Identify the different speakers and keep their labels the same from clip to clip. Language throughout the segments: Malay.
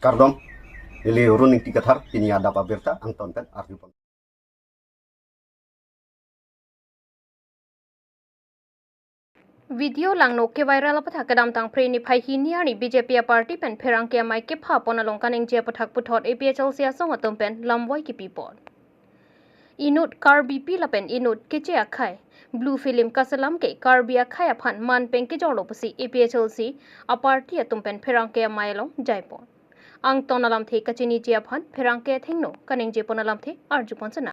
Speaker 1: Kardom, ili runing tikathar, tini ada pabirta, angton pen argupon.
Speaker 2: Video lang no ke viral pathak kadam tang pre ni phai hi ni BJP party pen pherang ke mai ke pha pon along kaneng je pathak puthot APHL sia song atom pen lamwai ki pipon inut Karbi pi la pen inut ke che akhai blue film kasalam ke Karbi akhai aphan man pen ke jolo pasi APHL si a party atom pen pherang ke mai long jaipon ang tonalam the kachini je aphan pherang ke thengno kaneng je ponalam the arjupon sana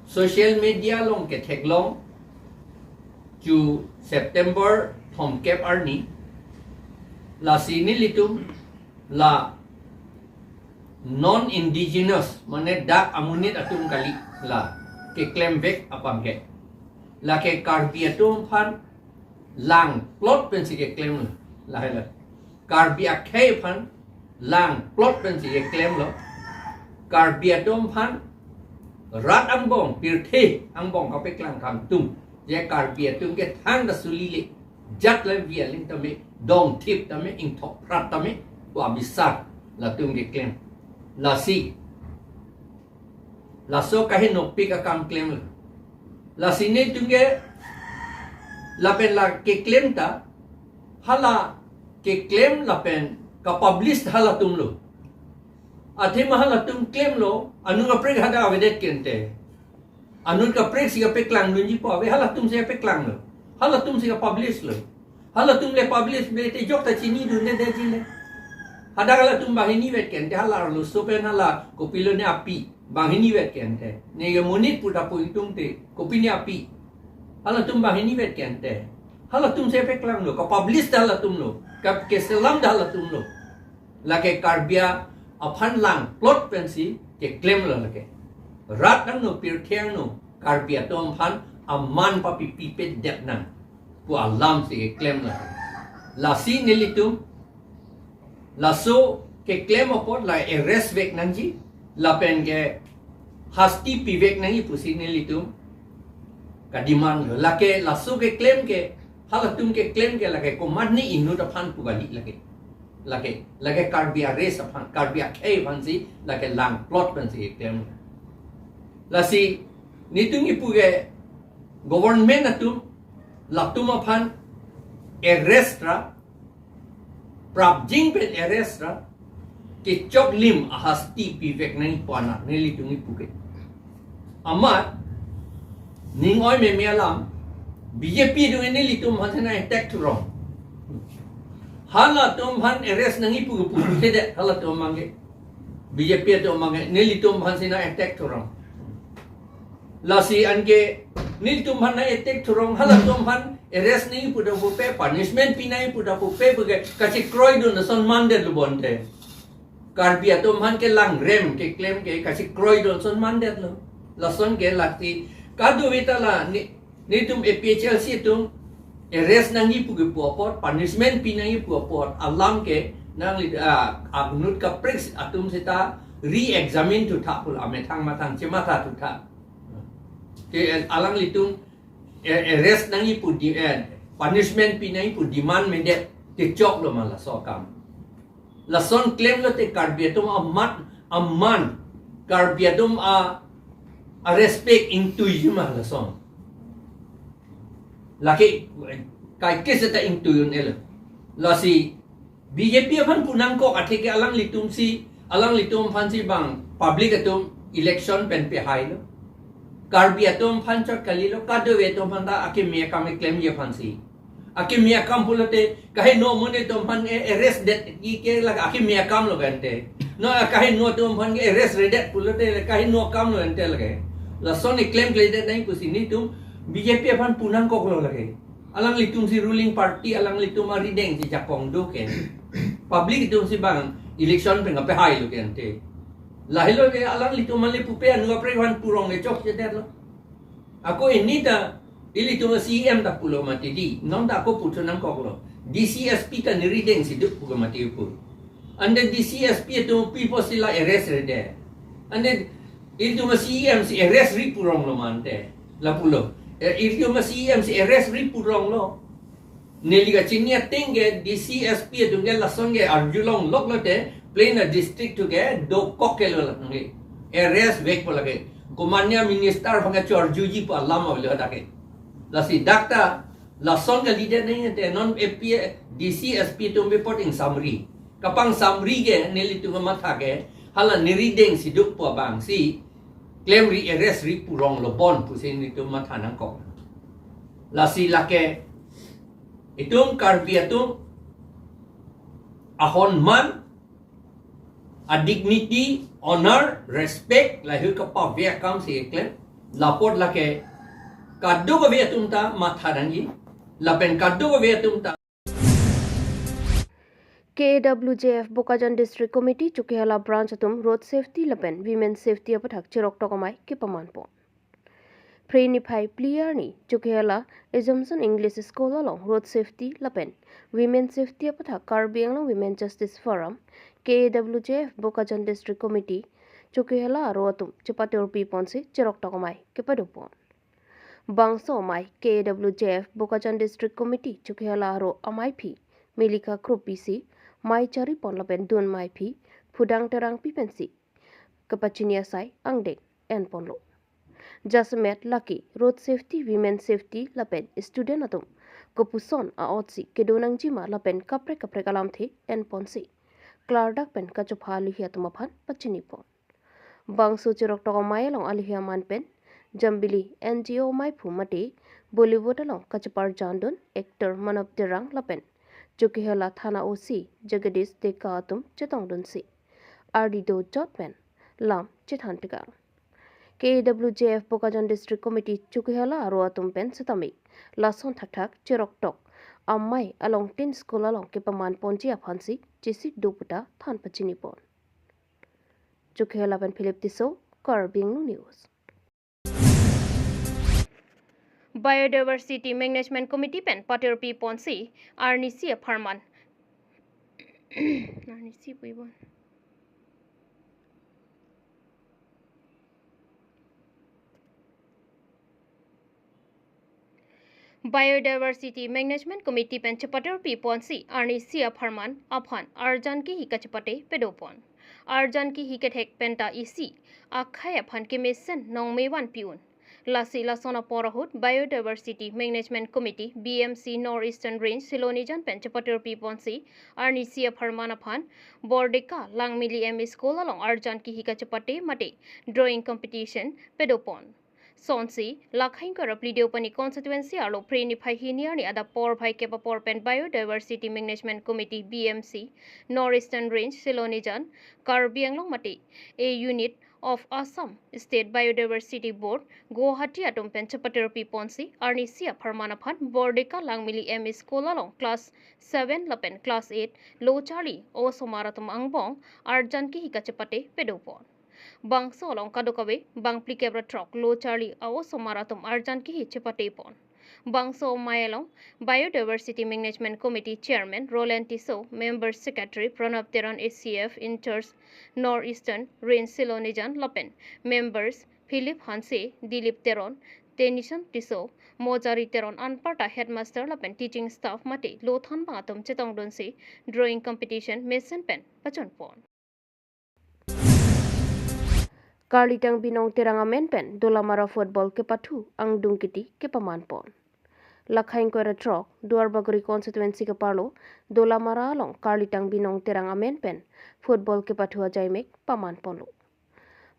Speaker 3: social media long ke thek long chu September thom kep arni la sini litum la non indigenous mane dak amunit atum kali la ke claim vek apam ke la ke Karbi atum phan lang plot pen si ke claim la hela Karbi akhe phan lang plot pen si ke claim lo Karbi atum phan rat angbong pirthe angbong ka pe klang kam tum je Karbi tum ke thang da sulile jat le via ling tame dong tip tame ing thok prat tame wa bisat la tum ke claim la si la so kahe no pi ka kam claim la sine tum ke la pen la ke claim ta hala ke claim la pen ka publish hala tum lo Ati mahal atum claim lo anu ka prek hada avedet kente anu ka prek siga peklang lunji po ave hal atum siga peklang lo hal atum siga publish lo hal atum le publish be te jok ta chini dun de jile hada kala tum bahini vet kente hala lo sopen hala kopilo ne api bahini vet kente ne ge monit puta po itung te kopi ne api hal atum bahini vet kente hal atum siga peklang lo ka publish hal atum lo ka ke selam hal atum lo la ke Karbia aphan lang plot pensi ke claim lo lake rat nang no pir thiang no Karbi atom phan aman pa pi pe dep nan pu alam se ke claim la la si nelitum la so ke claim opot la arrest vek nan ji la pen ke hasti pi vek nan pu si nelitum ka demand lo lake la so ke claim ke halatum ke claim ke lake ko madni inu da phan pu gali lake Karbi arrest aphan Karbi akhe phansi lake lang plot phansi claim la si nitung ipu ge government atum latum aphan arrest ra prap jing pen arrest ra ke chok lim ahasti pi vek nai pana neli tung ipu ge amat ningoi me melam BJP du neli tum hathana attack to wrong hala tum han arrest nangi pu pu de hala tum mangi BJP tum mangi neli tum han sina attack thorong la si ange nil tum han na attack thorong hala tum han arrest nangi pu da pu pe punishment pi nai pu da pu pe bu ge ka chi kroi du na son man de lu bon te Karbi tum han ke lang rem ke claim ke ka chi kroi du son man de lo la son ke la ti ka du vita la ni tum APHL si tum arrest nangi pu ge pot punishment pi nangi pu pot alam ke nang agnut ka prix atum sita re-examine tu tha pul ame thang ma thang chema tha tu tha ke alang litung arrest nangi pu di punishment pi nangi pu demand me de te chok lo ma la so kam la son claim lo te Karbi atum amman Karbi atum a respect into yuma la son laki kai keseta into yun elo la si BJP aphan punang ko athike alang litum phan si bang public atum election pen pe hai lo Karbi atum phan chot kali lo kadu ve tum phan da ake me kam claim ye phan si ake me kam pulote kahe no mone tum phan arrest det ki ke lag ake me kam lo gante no kahe no tum phan ke arrest redet pulote kahe no kam lo ente lage la soni claim klede nai kusi ni tum BJP aphan punang ko lo lage alang litum si ruling party alang litum arideng si Japong do ken public itum si bang election pe ngape hai lo ken te lahilo ke alang litum mali pupe anu apre wan purong le chok je lo ako ini ta ilitum CM ta pulo mati di non ta ko putunang ko lo DCSP ta nirideng si duk pulo mati pu ande DCSP to people sila arrest rede ande ilitum CM si arrest ri purong lo mante la pulo if you must see MC arrest ripurong lo neliga chinia tenge DCSP tunge lasonge arjulong loklote plena district tuge do kokel ngi rs vek polage komanya minister phanga chorjuji pa lama bele dake lasi dakta lasonge leader nei te non AP DCSP tum reporting summary kapang summary ge neli tunga matha ge hala nirideng siduk po bang si claim re arrest ri purong lo bon pusin ni tum matha nang ko lasi lake itum Karbi atum ahon man a dignity honor respect la hu ka pa ve kam si claim laport lake kaddu ba ve atum ta matha rangi lapen kaddu ba ve atum ta
Speaker 2: KWJF Bokajan District Committee Chukhiala Branch Atum Road Safety Lapen Women Safety Apathak Chirok Tokamai Kipamanpon Prenipai Pliarni Chukhiala Assumption English School along Road Safety Lapen Women Safety Apathak Karbi Anglong Women Justice Forum KWJF Bokajan District Committee Chukhiala Roatum Chipatur Piponsi Chirok Tokamai Kipadupon Bangso Mai KWJF Bokajan District Committee Chukhiala Ro Amai Milika Krupisi Mai cari pon lapen dun mai pi pudang terang pi pensi kepacinia sai angdek en pon lo jasmet laki road safety women safety lapen student atum kepuson a otsi kedonang jima lapen kapre kalam the en pon si klardak pen kachopha lihi atum aphan pachini pon bangso chirok to mai long alihia man pen jambili NGO mai phumate Bollywood along kachapar jandun actor manap terang lapen Chukhiala Thana OC Jagadish Deka Atum Chetong Dunsi Ardido Jotman Lam Chithantika KWJF Bokajan District Committee Chukhiala Aro Atum Pen Setami Lason Thak Chirok Tok Ammai along Tin School along Kipaman Ponji Aphansi Chisi Duputa Than Pachini Pon Chukhiala Pen Philip Tiso Karbi Anglong News Biodiversity Management Committee Pen Patir P Ponsi Arnisi Aparman Arnisi Puibon Biodiversity Management Committee Pen Chapatir P Ponsi Arnisi Aparman Aphan Arjanki Hikachapate Pedopon Arjanki Hikatek Penta Isi Akhai Aphan Kimesen Nong Mewan Piun Lasi Lasona Porahut Biodiversity Management Committee BMC Northeastern Range Silonijan Penchapatur Piponsi Arnisia Parmanapan Bordeka Langmili M School along Arjan Ki Hikachapate Mate Drawing Competition Pedopon Sonsi Lakhain Karaplidiopani constituency Arlo Preni Pahiniani Ada Por Pai Kepapor Pen Biodiversity Management Committee BMC Northeastern Range Silonijan Karbi Anglong Mate a unit of Assam State Biodiversity Board Guwahati Atom Penchapatir Piponsi Arnisia Parmanaphan Bordeka Langmili M School along Class 7 Lapen Class 8 Low Charlie O Somaratum Angbong Arjanki Hikachapate Pedopon Bangso along Kadokawe Bangpli Kebra Trok Low Charlie O Somaratum Arjanki Hichapatepon Bangso Mayalong Biodiversity Management Committee Chairman Roland Tiso Member Secretary Pranab Teran ACF in charge Northeastern Range Silonijan Lapen Members Philip Hanse Dilip Teron Tenison Tiso Mojari Teron Anparta Headmaster Lapen Teaching Staff Mate Lothan Batum Chetong Donse Drawing Competition Mason Pen Pachon Pon Karlitang Binong Teranga Menpen Dolamara Football Kepatu Ang Dungkiti Kepaman Pon Lakhain Kwara Trok, Duarbaguri constituency ke Parlo, Dolamara along Karlitang Binong Terang Amen Pen, football ke Patua Jaimek, Paman Ponlo.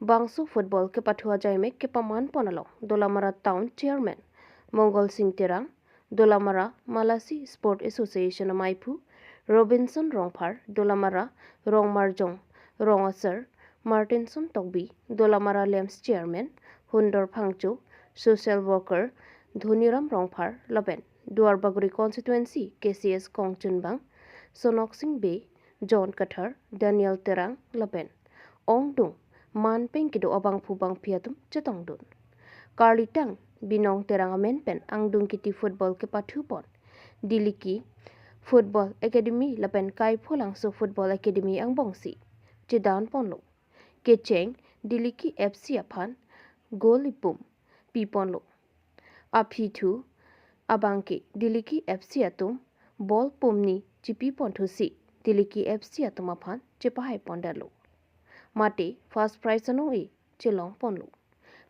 Speaker 2: Bangsu football ke Patua Jaimek ke Paman Ponalo, Dolamara Town Chairman, Mongol Singh Terang, Dolamara Malasi Sport Association Maipu, Robinson Rongpar, Dolamara Rong Marjong, Rong Asar, Martinson Togbi, Dolamara Lems Chairman, Hundor Pangchu, Social Worker, Dhoniram Rongphar Laben Duarbaguri constituency KCS Kongchunbang Sonok Singh Bay John Kathar Daniel Terang Laben Ong Dung Man Pengkido Abang Pubang Piatum Chetong Dun Karlitang Binong Terang Amen Pen Ang Dung Kiti Football ke Pathupon Diliki Football Academy Laben Kai Pholang So Football Academy Ang Bongsi Chidan Ponlo Kecheng Diliki FC Aphan Golipum Piponlo Aphi2 Abangke Diliki FC Atum bol pumni chipi pontusi tiliki FC atumaphan chipahai pondalo mate first prize anong e chilong ponlu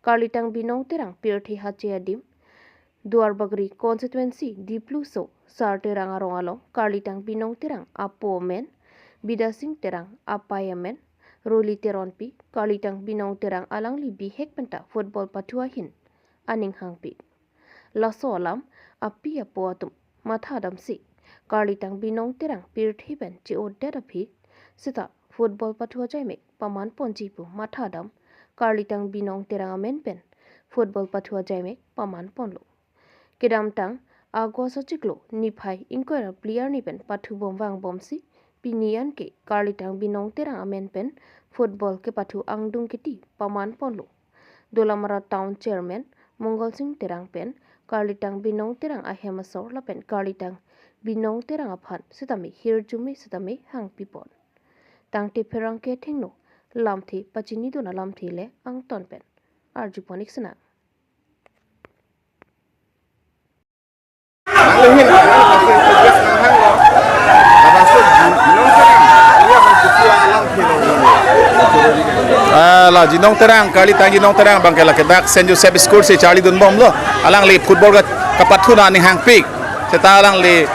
Speaker 2: karlitang binong terang pirthi hache adim Duarbagri constituency dipluso sar terang arongalong karlitang binong terang apo men bidasing terang apayamen roli teronpi karlitang binong terang alangli bihek penta football patuahin aning hangpi laso alam api apo atum matha damsi karlitang binong terang pirthi ben chi odder aphi sita football patua jaime paman ponji pu matha dam karlitang binong terang amen pen football patua jaime paman ponlo kedam tang agos chiklo niphai inquire player ni pen pathu bomwang bomsi pinian ke karlitang binong terang amen pen football ke pathu angdung kiti paman ponlo dolamara town chairman mongol singh terang pen karlitang binong terang ahemasor la pen karlitang binong terang aphan sitami hirjumi sitami hang pipon tangte pherang ke thingno lamthi pachini dona lamthi le ang ton pen arjuponik sina
Speaker 4: la jinong terang kali tang jinong terang bangke la kedak Saint Joseph School se Charlie dun bom lo alang le football ka kapathuna ni hang pik seta alang le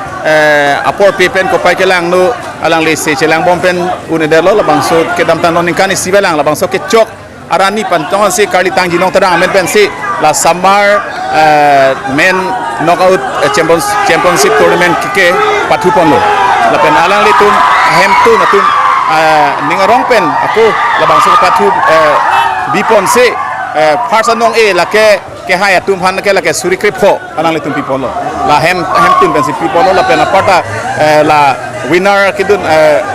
Speaker 4: apor pepen ko pai kelang nu alang le se chelang bom pen uneder lo labang so kedam tan non kan si belang labang so ke chok arani pan tong se kali tang jinong terang amen pen se la summer men knockout championship tournament ke pathu pon lo la pen alang le tum hem tu na tum ningarong pen aku labang so pathu bipon se first anong e la ke hai atum han ke la ke suri kripho anang le tum people lo la hem tum pen si people lo la pen apata la winner kidun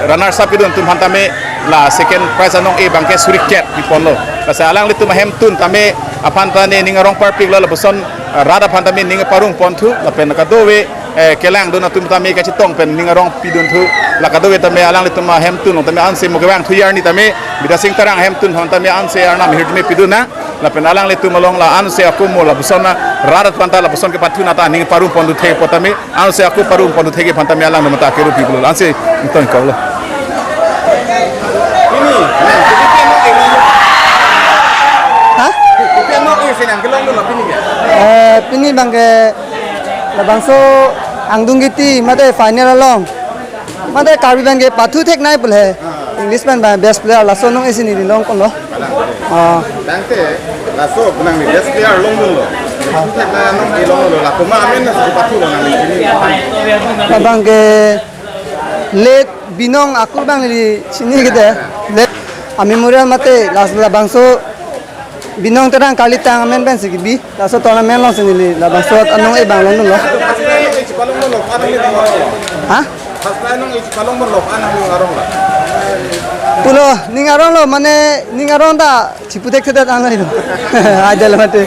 Speaker 4: runners up kidun tum han tame la second prize anong e bangke suri cap people lo pasal alang le tum hem tun tame apan tane ningarong parpik lo la boson rada pan tame ning parung pon thu la pen ka dowe kelang dona tum tame ka chitong pen ningarong pidun thu la ka dowe tame alang le tum hem tun tame anse mo gewang thu yar ni tame bidasing tarang hem tun hon tame anse arna mi hirme piduna la pen alang le tum along la anse akumo la bosona rada panta la boson ke pathu na ta ning parung pon thu the potame anse aku parung pon thu the ke pantame alang mata ke ru piblo anse ton ka lo
Speaker 5: pini bangke labangso angdung giti mate final along mate Karbi bangke pathu thek nai pule English man best player la sonong esini long kon lo
Speaker 4: dangte la so bunang ni best player long lo thek na nong ki long lo la kuma amen na su pathu lo nang ni
Speaker 5: bangke let binong akur bang li sini gede let memorial mate labangso binong terang kali tang amen ben sigibi laso tournament long sini la bangso anong e bang long lo ha pulo ningarong lo mane ningarong da chipudek tedat anai lo adel mate